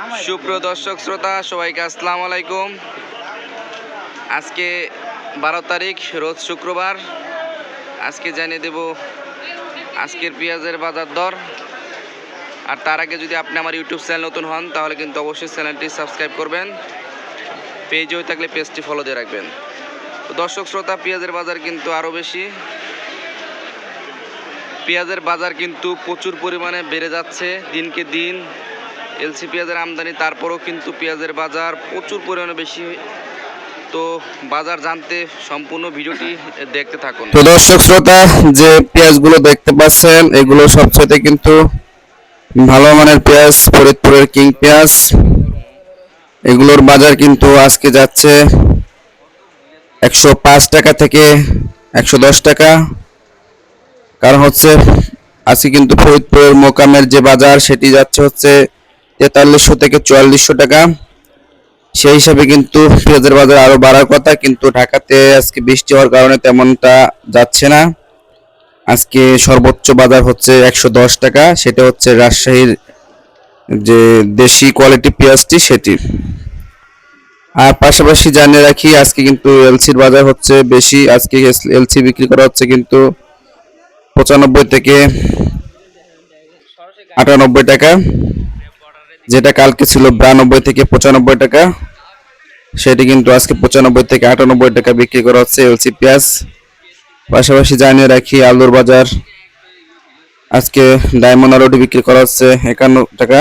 সুপ্রিয় দর্শক শ্রোতা সবাইকে আসসালামু আলাইকুম। আজকে 12 তারিখ রোজ শুক্রবার। আজকে জানিয়ে দেব আজকের পেঁয়াজের বাজার দর। আর তার আগে যদি আপনি আমার ইউটিউব চ্যানেল নতুন হন তাহলে কিন্তু অবশ্যই চ্যানেলটি সাবস্ক্রাইব করবেন, পেজে হয়ে থাকলে পেজটি ফলো দিয়ে রাখবেন। তো দর্শক শ্রোতা, পেঁয়াজের বাজার কিন্তু আরও বেশি। পেঁয়াজের বাজার কিন্তু প্রচুর পরিমাণে বেড়ে যাচ্ছে দিনকে দিন। এলসি পেঁয়াজের আমদানি, তারপরেও কিন্তু পেঁয়াজের বাজার প্রচুর পরিমাণে বেশি। তো বাজার জানতে সম্পূর্ণ ভিডিওটি দেখতে থাকুন। তো দর্শক শ্রোতা, যে পেঁয়াজগুলো দেখতে পাচ্ছেন এগুলো সবচেয়ে কিন্তু ভালো মানের পেঁয়াজ, ফরিদপুরের কিং পেঁয়াজ। এগুলোর বাজার কিন্তু আজকে যাচ্ছে 105 টাকা থেকে 110 টাকা। কারণ হচ্ছে আজকে কিন্তু ফরিদপুরের মোকামের যে বাজার সেটি যাচ্ছে হচ্ছে 4300 থেকে 4400 টাকা। সেই হিসাবে কিন্তু পেঁয়াজের বাজার আরো বাড়ার কথা, কিন্তু ঢাকাতে আজকে বৃষ্টি হওয়ার কারণে তেমনটা যাচ্ছে না। আজকে সর্বোচ্চ বাজার হচ্ছে 110 টাকা, সেটা হচ্ছে রাজশাহীর যে দেশি কোয়ালিটি পেঁয়াজটি সেটি। আর পাশাপাশি জানিয়ে রাখি আজকে কিন্তু এলসির বাজার হচ্ছে বেশি। আজকে এলসি বিক্রি করা হচ্ছে কিন্তু 95 থেকে 98 টাকা, যেটা কালকে ছিল 92 থেকে 95 টাকা, সেটি কিন্তু আজকে 95 থেকে 98 টাকা বিক্রি করা হচ্ছে এলসি পেঁয়াজ। পাশাপাশি জানিয়ে রাখি আলুর বাজার আজকে ডায়মন্ড আলুটি বিক্রি করা হচ্ছে 51 টাকা।